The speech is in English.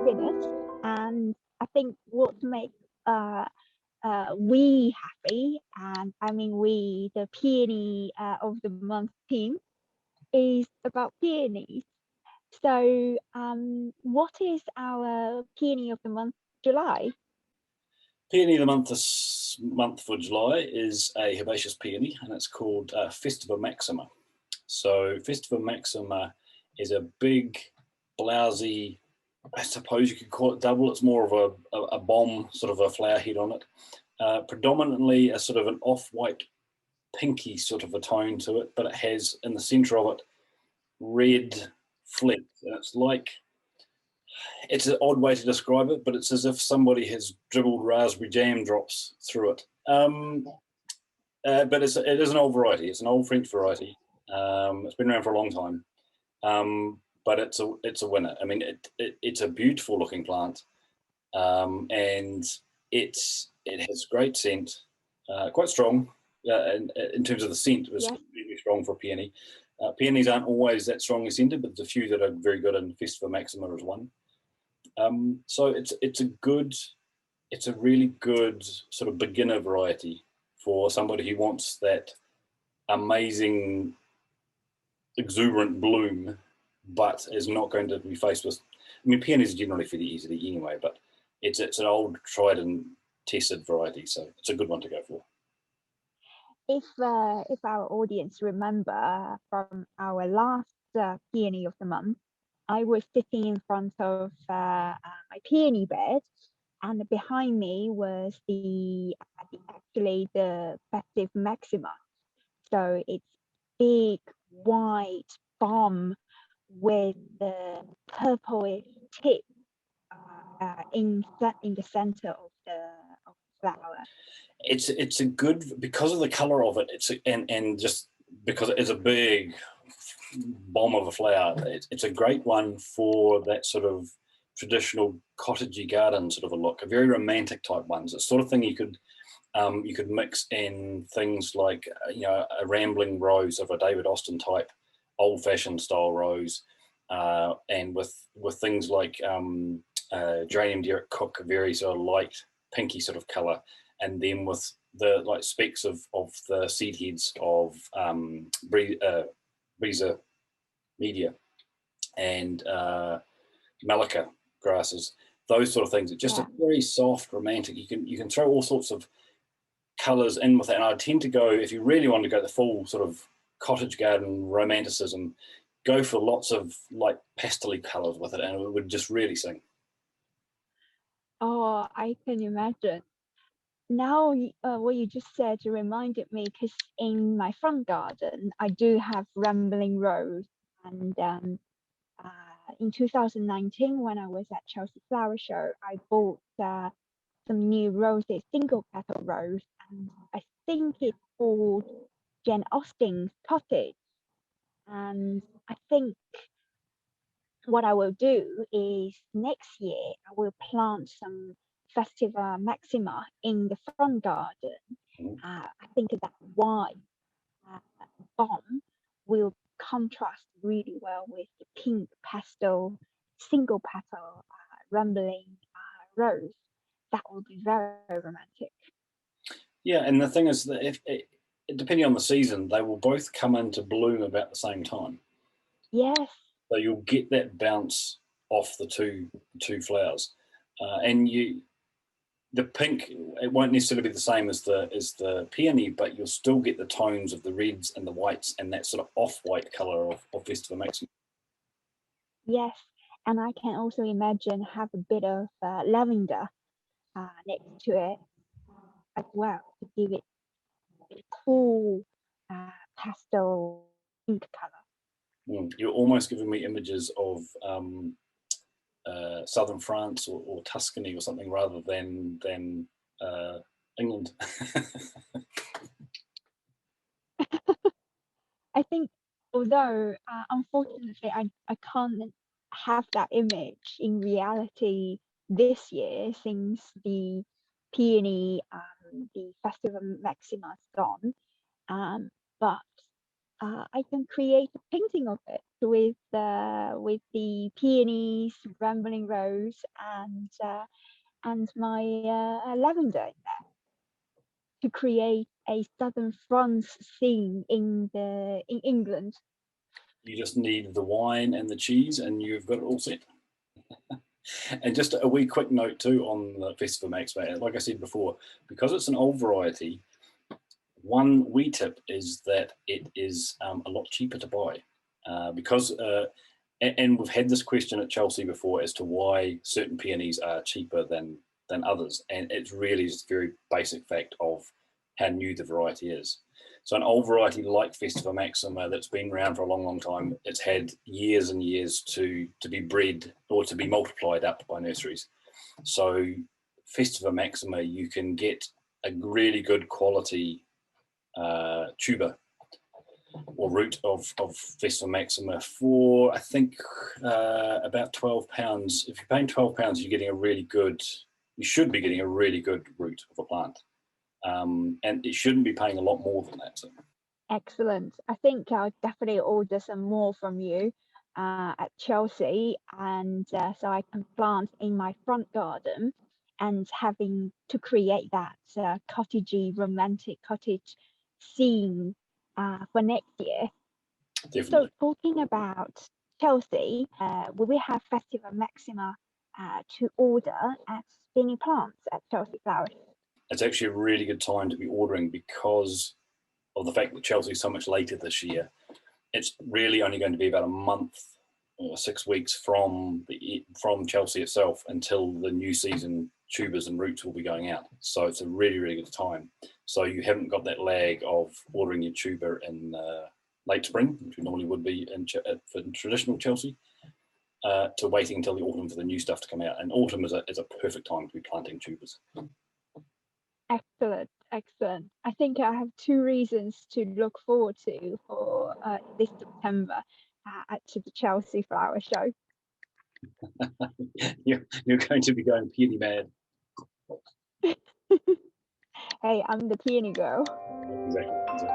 happiness. And I think what makes we happy, and I mean we, the peony of the month team, is about peonies. So, what is our peony of the month, July? Peony of the month this month for July is a herbaceous peony, and it's called Festiva Maxima. So Festiva Maxima is a big, blousy, I suppose you could call it double. It's more of a bomb, sort of a flower head on it. Predominantly a sort of an off-white, pinky sort of a tone to it, but it has in the centre of it red flecks, and it's an odd way to describe it, but it's as if somebody has dribbled raspberry jam drops through it. But it is an old variety. It's an old French variety. It's been around for a long time, but it's a winner. I mean, it's a beautiful looking plant, and it has great scent, quite strong. In terms of the scent, it was really strong for a peony. Peonies aren't always that strongly scented, but there's a few that are very good, and Festiva Maxima is one. So it's a really good sort of beginner variety for somebody who wants that amazing exuberant bloom, but is not going to be faced with. I mean, peonies are generally fairly easy to eat anyway, but it's an old tried and tested variety, so it's a good one to go for. If our audience remember from our last peony of the month, I was sitting in front of my peony bed, and behind me was actually the Festive Maxima. So it's big white bomb with the purplish tip in the center of the flower. It's a good, because of the color of it. And just because it is a big bomb of a flower. It's a great one for that sort of traditional cottagey garden sort of a look. A very romantic type ones. It's sort of thing you could mix in things like a rambling rose of a David Austin type, old-fashioned style rose, and with things like geranium Derek Cook, a very sort of light pinky sort of color, and then with the like specks of the seed heads of Breeza media and Malacca grasses, those sort of things. It's just a very soft, romantic. You can throw all sorts of colors in with it. And I tend to go, if you really want to go the full sort of cottage garden romanticism, go for lots of like pastel colors with it, and it would just really sing. Oh, I can imagine. Now, what you just said reminded me, because in my front garden, I do have rambling rose. And in 2019, when I was at Chelsea Flower Show, I bought some new roses, single petal rose, and I think it's called Jane Austen's Cottage. And I think what I will do is next year I will plant some Festiva Maxima in the front garden. I think that white bomb will contrast really well with the pink pastel single petal rambling rose. That will be very romantic. Yeah, and the thing is that if depending on the season, they will both come into bloom about the same time. Yes. So you'll get that bounce off the two flowers, and the pink, it won't necessarily be the same as the peony, but you'll still get the tones of the reds and the whites and that sort of off-white color of Festiva Maxima. Yes, and I can also imagine have a bit of lavender next to it as well to give it a cool pastel pink color. You're almost giving me images of southern France or Tuscany or something rather than England. I think, although unfortunately I can't have that image in reality this year since the peony, the Festiva Maxima is gone. But I can create a painting of it with the peonies, rambling rose, and my lavender in there to create a southern France scene in England. You just need the wine and the cheese, and you've got it all set. And just a wee quick note too on the Festiva Maxima. Like I said before, because it's an old variety, one wee tip is that it is a lot cheaper to buy and we've had this question at Chelsea before as to why certain peonies are cheaper than others, and it's really just a very basic fact of how new the variety is. So an old variety like Festiva Maxima that's been around for a long, long time, it's had years and years to be bred or to be multiplied up by nurseries. So Festiva Maxima, you can get a really good quality tuber or root of Festiva Maxima for, I think, about £12. If you're paying £12, you're getting a really good, you should be getting a really good root of a plant. And it shouldn't be paying a lot more than that. So. Excellent. I think I'll definitely order some more from you at Chelsea, and so I can plant in my front garden and having to create that cottagey, romantic cottage scene for next year. Definitely. So talking about Chelsea, will we have Festiva Maxima to order at Binny Plants at Chelsea Flowers? It's actually a really good time to be ordering because of the fact that Chelsea is so much later this year. It's really only going to be about a month or 6 weeks from Chelsea itself until the new season tubers and roots will be going out. So it's a really, really good time. So you haven't got that lag of ordering your tuber in late spring, which we normally would be for traditional Chelsea, to waiting until the autumn for the new stuff to come out. And autumn is a perfect time to be planting tubers. Excellent, excellent. I think I have 2 reasons to look forward to for this September at the Chelsea Flower Show. You're going to be going peony mad. Hey, I'm the Peony Girl. Exactly.